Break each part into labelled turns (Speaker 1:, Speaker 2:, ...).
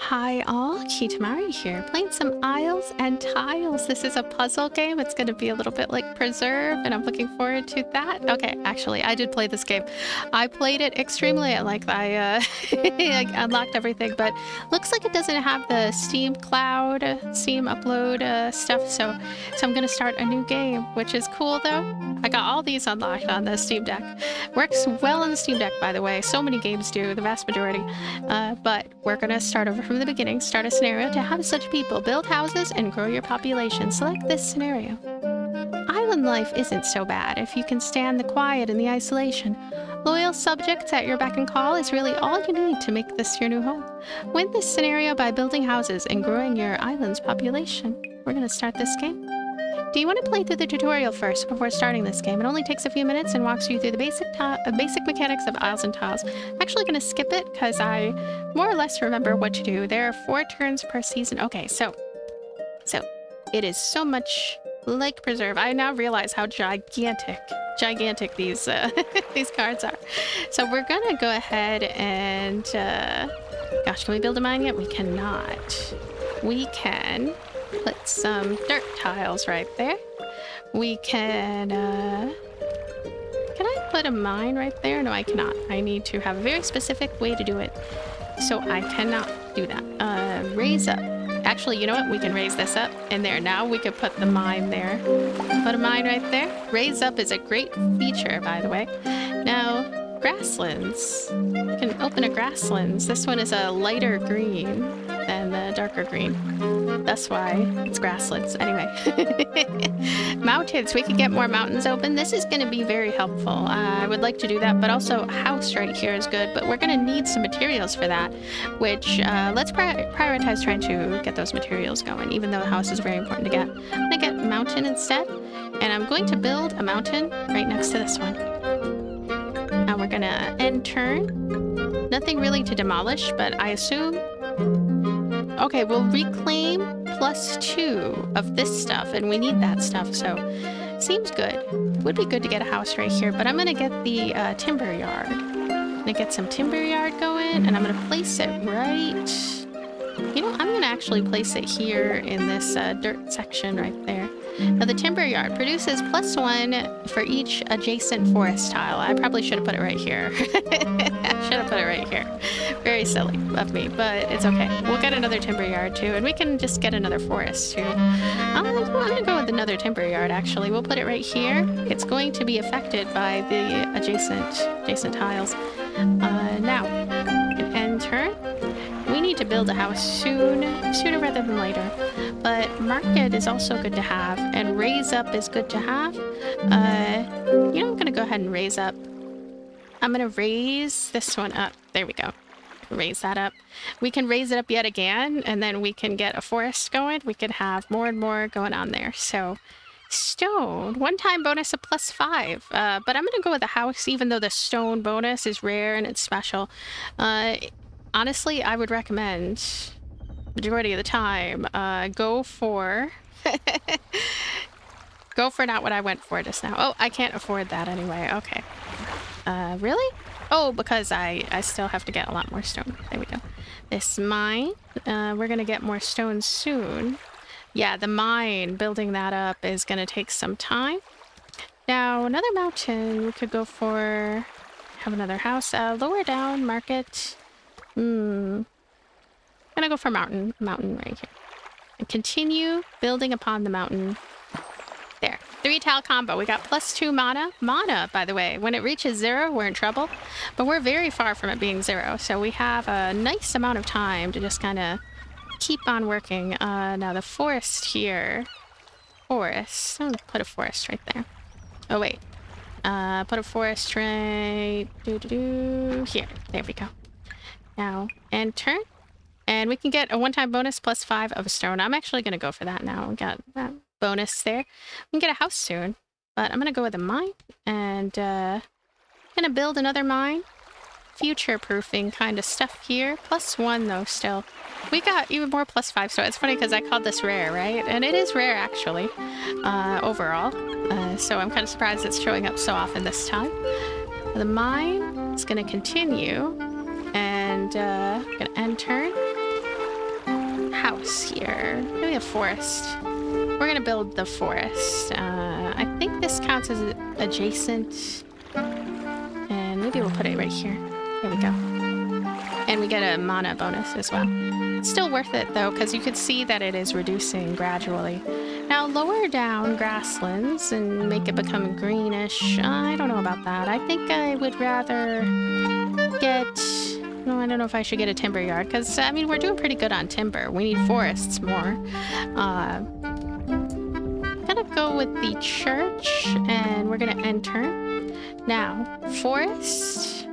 Speaker 1: Hi all, Kitamari here, playing some Isles and Tiles. This is a puzzle game. It's going to be a little bit like Preserve, and I'm looking forward to that. Okay, actually, I did play this game. I played it extremely, I unlocked everything, but looks like it doesn't have the Steam Cloud, Steam Upload stuff, so I'm going to start a new game, which is cool though. I got all these unlocked on the Steam Deck. Works well on the Steam Deck, by the way. So many games do, the vast majority. But we're going to start over from the beginning, start a scenario to have such people build houses and grow your population. Select this scenario. Island life isn't so bad if you can stand the quiet and the isolation. Loyal subjects at your beck and call is really all you need to make this your new home. Win this scenario by building houses and growing your island's population. We're going to start this game. Do you want to play through the tutorial first before starting this game? It only takes a few minutes and walks you through the basic mechanics of Isles and Tiles. I'm actually going to skip it because I more or less remember what to do. There are 4 turns per season. Okay, so it is so much like Preserve. I now realize how gigantic these these cards are. So we're gonna go ahead and gosh, can we build a mine yet? We cannot. We can put some dirt tiles right there. We can I put a mine right there? No, I cannot. I need to have a very specific way to do it. So I cannot do that. Raise up. Actually, you know what? We can raise this up in there. Now we could put the mine there. Put a mine right there. Raise up is a great feature, by the way. Now, grasslands. You can open a grasslands. This one is a lighter green than the darker green. That's why it's grasslands. Anyway. Mountains. We could get more mountains open. This is going to be very helpful. I would like to do that, but also house right here is good, but we're going to need some materials for that, which let's prioritize trying to get those materials going, even though the house is very important to get. I'm going to get mountain instead, and I'm going to build a mountain right next to this one. Now we're going to end turn. Nothing really to demolish, but I assume... Okay, we'll reclaim +2 of this stuff, and we need that stuff, so seems good. Would be good to get a house right here, but I'm gonna get the timber yard. I'm gonna get some timber yard going, and I'm gonna place it right... You know, I'm gonna actually place it here in this dirt section right there. Now the timber yard produces +1 for each adjacent forest tile. I probably should have put it right here. I should have put it right here. Very silly of me, but it's okay. We'll get another timber yard too, and we can just get another forest too. I'm gonna go with another timber yard actually. We'll put it right here. It's going to be affected by the adjacent tiles. Now, end turn. We need to build a house sooner rather than later. But market is also good to have, and raise up is good to have. You know, I'm gonna go ahead and raise up. I'm gonna raise this one up. There we go. Raise that up. We can raise it up yet again, and then we can get a forest going. We can have more and more going on there. So, stone. One-time bonus of +5. But I'm gonna go with a house, even though the stone bonus is rare and it's special. Honestly, I would recommend, majority of the time, go for... go for not what I went for just now. Oh, I can't afford that anyway. Okay. Really? Oh, because I still have to get a lot more stone. There we go. This mine, we're gonna get more stone soon. Yeah, the mine, building that up is gonna take some time. Now, another mountain, we could go for... Have another house. Lower down, market... Gonna go for mountain right here. And continue building upon the mountain. There. 3 tile combo. We got +2 mana. Mana, by the way, when it reaches 0, we're in trouble. But we're very far from it being 0. So we have a nice amount of time to just kind of keep on working. Now the forest here. Forest. I'm gonna put a forest right there. Oh, wait. Put a forest right... Here. There we go. Now, end turn. And we can get a one-time bonus +5 of a stone. I'm actually going to go for that now. We got that bonus there. We can get a house soon. But I'm going to go with a mine. And going to build another mine. Future-proofing kind of stuff here. +1 though still. We got even more +5. So it's funny because I called this rare, right? And it is rare actually. Overall. So I'm kind of surprised it's showing up so often this time. The mine is going to continue. And gonna end turn. house here. Maybe a forest. We're gonna build the forest. I think this counts as adjacent. And maybe we'll put it right here. There we go. And we get a mana bonus as well. Still worth it though, because you could see that it is reducing gradually. Now lower down grasslands and make it become greenish. I don't know about that. I think I would rather get... No, I don't know if I should get a timber yard, because, I mean, we're doing pretty good on timber. We need forests more. Gonna go with the church, and we're gonna end turn. Now, forest?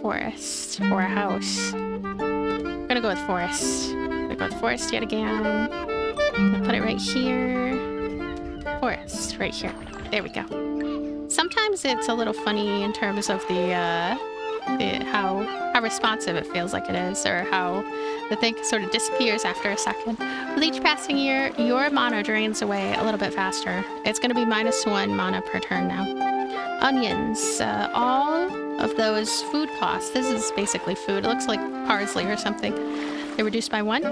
Speaker 1: Forest. Or a house. I'm gonna go with forest. I'm gonna go with forest yet again. I'm gonna put it right here. Forest, right here. There we go. Sometimes it's a little funny in terms of how responsive it feels like it is, or how the thing sort of disappears after a second. With each passing year, your mana drains away a little bit faster. It's going to be -1 mana per turn now. Onions, all of those food costs. This is basically food. It looks like parsley or something. They're reduced by 1.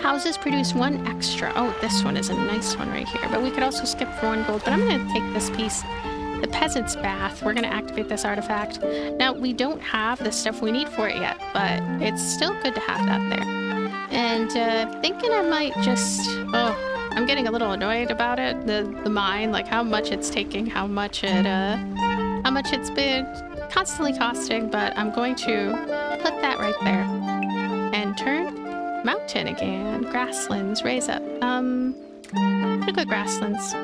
Speaker 1: Houses produce 1 extra. Oh, this one is a nice one right here. But we could also skip for 1 gold. But I'm going to take this piece. The Peasant's Bath. We're going to activate this artifact. Now, we don't have the stuff we need for it yet, but it's still good to have that there. And thinking I might just... Oh, I'm getting a little annoyed about it. The mine, like how much it's taking, how much it's been constantly costing, but I'm going to put that right there. And turn mountain again. Grasslands, raise up. I'm gonna go grasslands.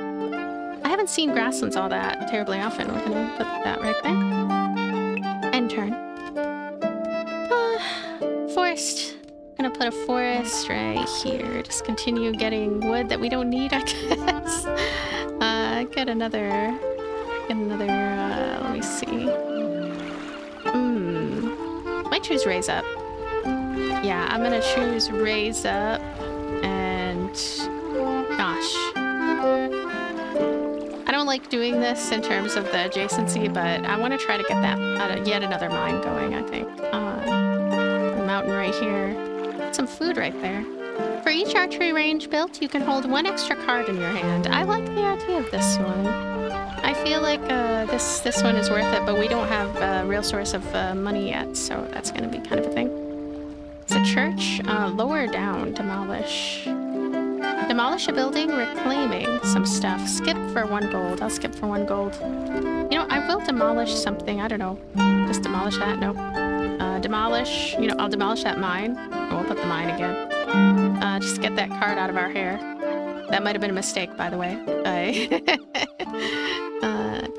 Speaker 1: I haven't seen grasslands all that terribly often. We're gonna put that right there. End turn. Forest. I'm gonna put a forest right here. Just continue getting wood that we don't need, I guess. Get another, let me see. Might choose raise up. Yeah, I'm gonna choose raise up, and gosh. I don't like doing this in terms of the adjacency, but I want to try to get that yet another mine going, I think. The mountain right here. Some food right there. For each archery range built, you can hold 1 extra card in your hand. I like the idea of this one. I feel like this one is worth it, but we don't have a real source of money yet, so that's going to be kind of a thing. It's a church. Lower down, demolish. Demolish a building, reclaiming some stuff. Skip for 1 gold. I'll skip for 1 gold. You know, I will demolish something. I don't know. Just demolish that? Nope. Demolish. You know, I'll demolish that mine. We'll put the mine again. Just get that card out of our hair. That might have been a mistake, by the way.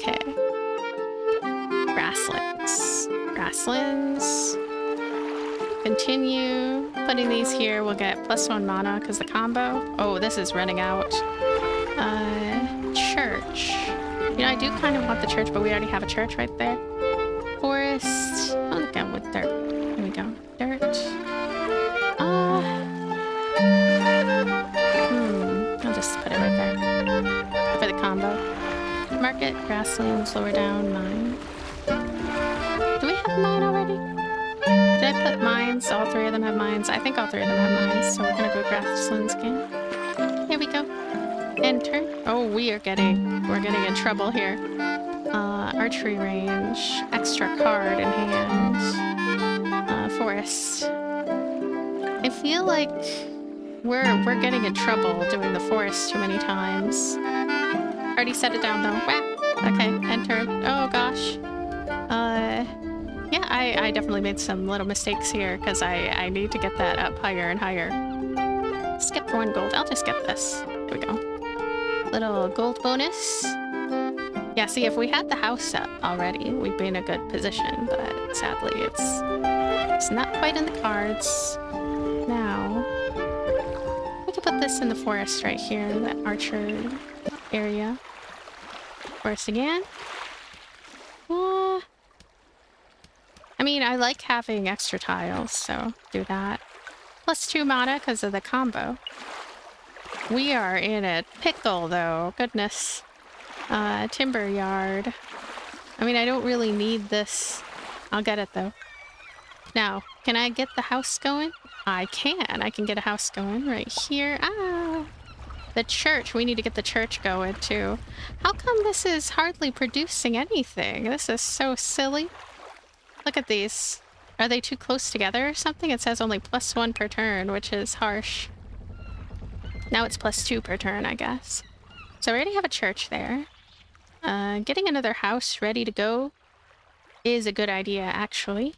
Speaker 1: Okay. Grasslands. Grasslands. Continue. Putting these here, we'll get +1 mana because the combo. Oh, this is running out. Church. You know, I do kind of want the church, but we already have a church right there. Forest. I'll look at with dirt. Here we go. Dirt. I'll just put it right there for the combo. Market, grasslands, lower down, mine. Do we have mine already? Did I put mines? All 3 of them have mines. I think all 3 of them have mines, so we're gonna go grasslands again. Here we go. Enter. Oh, we're getting in trouble here. Archery range, extra card in hand. Forest. I feel like we're getting in trouble doing the forest too many times. Already set it down though. Wah! Okay, enter. Oh gosh. Yeah, I definitely made some little mistakes here because I need to get that up higher and higher. Skip for 1 gold. I'll just get this. Here we go. Little gold bonus. Yeah, see, if we had the house up already, we'd be in a good position, but sadly it's not quite in the cards. Now, we can put this in the forest right here, that archer area. Forest again. I mean, I like having extra tiles, so do that. +2 mana because of the combo. We are in a pickle, though. Goodness. Timber yard. I mean, I don't really need this. I'll get it, though. Now, can I get the house going? I can. I can get a house going right here. Ah! The church. We need to get the church going, too. How come this is hardly producing anything? This is so silly. Look at these. Are they too close together or something? It says only +1 per turn, which is harsh. Now it's +2 per turn, I guess. So we already have a church there. Getting another house ready to go is a good idea, actually.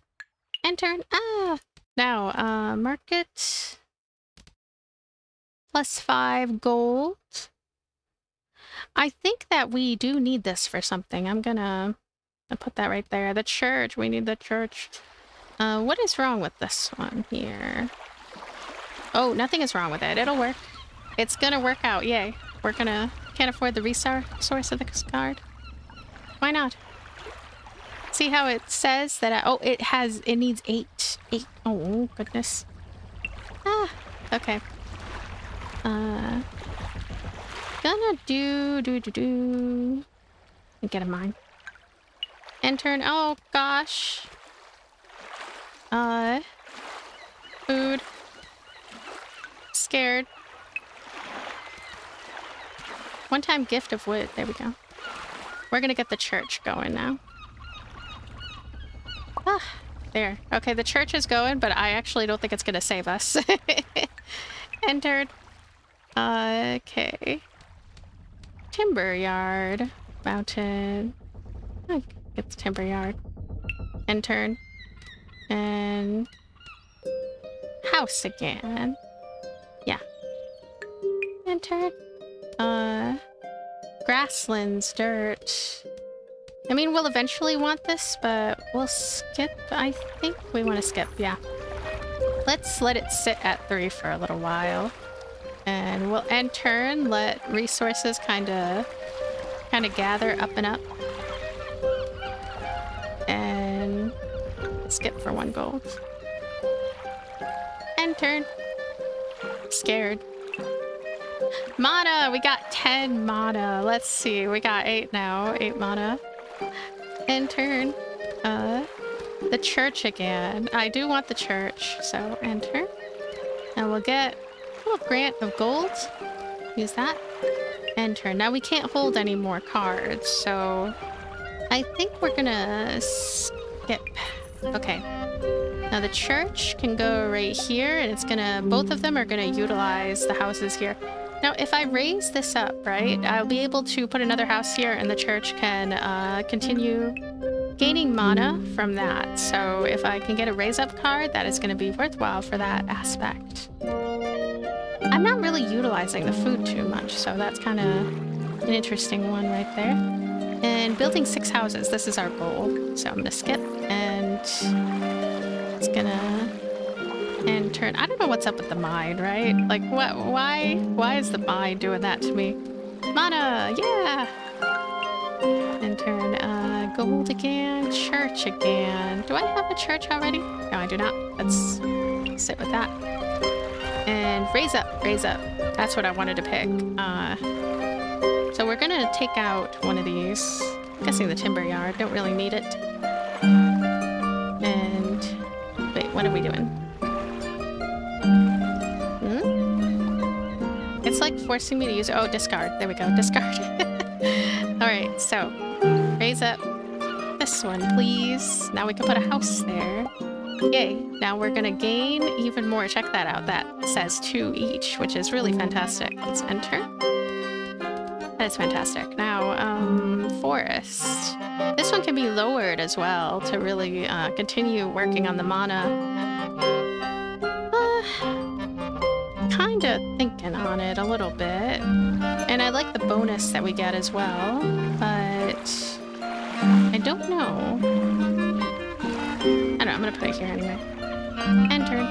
Speaker 1: End turn. Ah! Now, market. +5 gold. I think that we do need this for something. I'm gonna put that right there. The church. We need the church. What is wrong with this one here? Oh, nothing is wrong with it. It'll work. It's gonna work out. Yay. We're gonna... Can't afford the resource of this card. Why not? See how it says that oh, it needs 8. Oh, goodness. Ah, okay. Gonna do. Get a mine. End turn. Oh, gosh. Food. Scared. One-time gift of wood. There we go. We're gonna get the church going now. Ah, there. Okay, the church is going, but I actually don't think it's gonna save us. Entered. Okay. Timber yard. Mountain. Oh, get the timber yard. End turn. And... house again. Yeah. End turn. Grasslands, dirt. I mean, we'll eventually want this, but we'll skip. I think we want to skip, yeah. Let's let it sit at 3 for a little while. And we'll end turn, let resources kind of gather up and up. And skip for 1 gold. End turn. Scared. Mana! We got 10 mana. Let's see. We got 8 now. 8 mana. End turn. The church again. I do want the church, so end turn. And we'll get a little grant of gold. Use that. End turn. Now we can't hold any more cards, so I think we're gonna skip. Okay. Now the church can go right here, and it's gonna... both of them are gonna utilize the houses here. Now, if I raise this up, right, I'll be able to put another house here, and the church can continue gaining mana from that. So if I can get a raise up card, that is going to be worthwhile for that aspect. I'm not really utilizing the food too much, so that's kind of an interesting one right there. And building 6 houses, this is our goal. So I'm going to skip, and it's going to... and turn. I don't know what's up with the mine, right? Like, what? Why is the mine doing that to me? Mana, yeah. And turn. Gold again. Church again. Do I have a church already? No, I do not. Let's sit with that. And raise up, raise up. That's what I wanted to pick. So we're gonna take out one of these. I'm guessing the timber yard. Don't really need it. And wait, what are we doing? It's like forcing me to use... oh, discard. There we go. Discard. Alright, so raise up this one, please. Now we can put a house there. Yay. Now we're gonna gain even more. Check that out. That says 2 each, which is really fantastic. Let's enter. That is fantastic. Now, forest. This one can be lowered as well to really continue working on the mana. Kinda thinking on it a little bit. And I like the bonus that we get as well, but I don't know. I don't know, I'm gonna put it here anyway. Enter.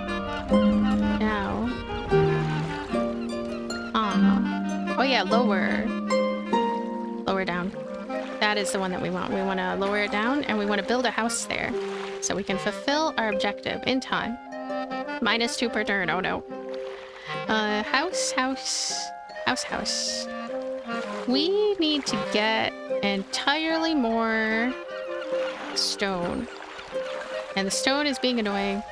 Speaker 1: Now. Oh yeah, lower. Lower down. That is the one that we want. We want to lower it down, and we want to build a house there so we can fulfill our objective in time. -2 per turn. Oh no. House. We need to get entirely more stone. And the stone is being annoying.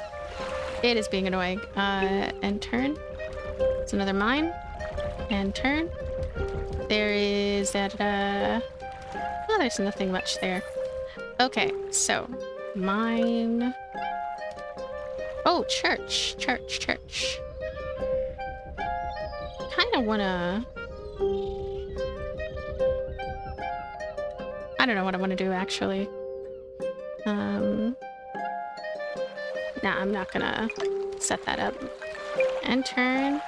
Speaker 1: It is being annoying. And turn. It's another mine. And turn. There is that, oh, there's nothing much there. Okay, so mine. Oh, church. Church. Kind of want to... I don't know what I want to do, actually. Nah, I'm not gonna set that up. And turn.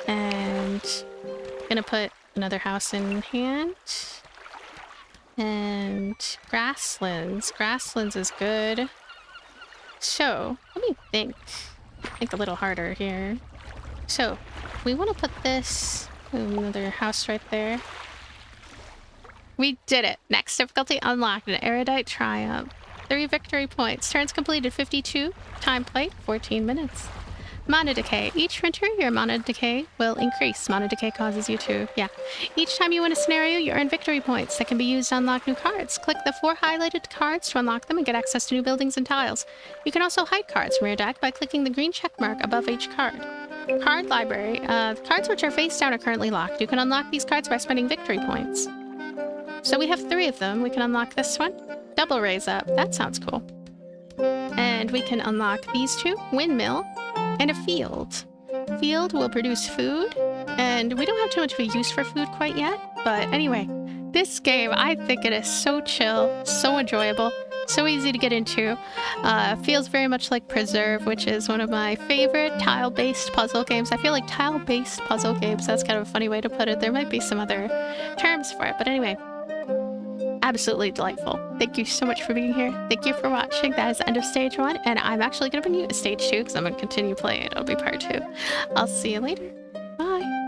Speaker 1: And gonna put another house in hand. And grasslands. Grasslands is good. So, let me think. Think a little harder here. So, we want to put this... Another house right there. We did it! Next difficulty unlocked. An erudite triumph. 3 victory points. Turns completed 52. Time played 14 minutes. Mana decay. Each winter, your mana decay will increase. Mana decay causes you to... Yeah. Each time you win a scenario, you earn victory points that can be used to unlock new cards. Click the 4 highlighted cards to unlock them and get access to new buildings and tiles. You can also hide cards from your deck by clicking the green check mark above each card. Card library. The cards which are face down are currently locked. You can unlock these cards by spending victory points. So we have 3 of them. We can unlock this one. Double raise up. That sounds cool. And we can unlock these 2. Windmill and a field. Field will produce food. And we don't have too much of a use for food quite yet. But anyway, this game, I think it is so chill, so enjoyable, so easy to get into. Feels very much like Preserve, which is one of my favorite tile-based puzzle games. I feel like tile-based puzzle games, that's kind of a funny way to put it. There might be some other terms for it. But anyway, absolutely delightful. Thank you so much for being here. Thank you for watching. That is the end of stage 1, and I'm actually going to bring you to stage 2 because I'm going to continue playing. It'll be part 2. I'll see you later. Bye.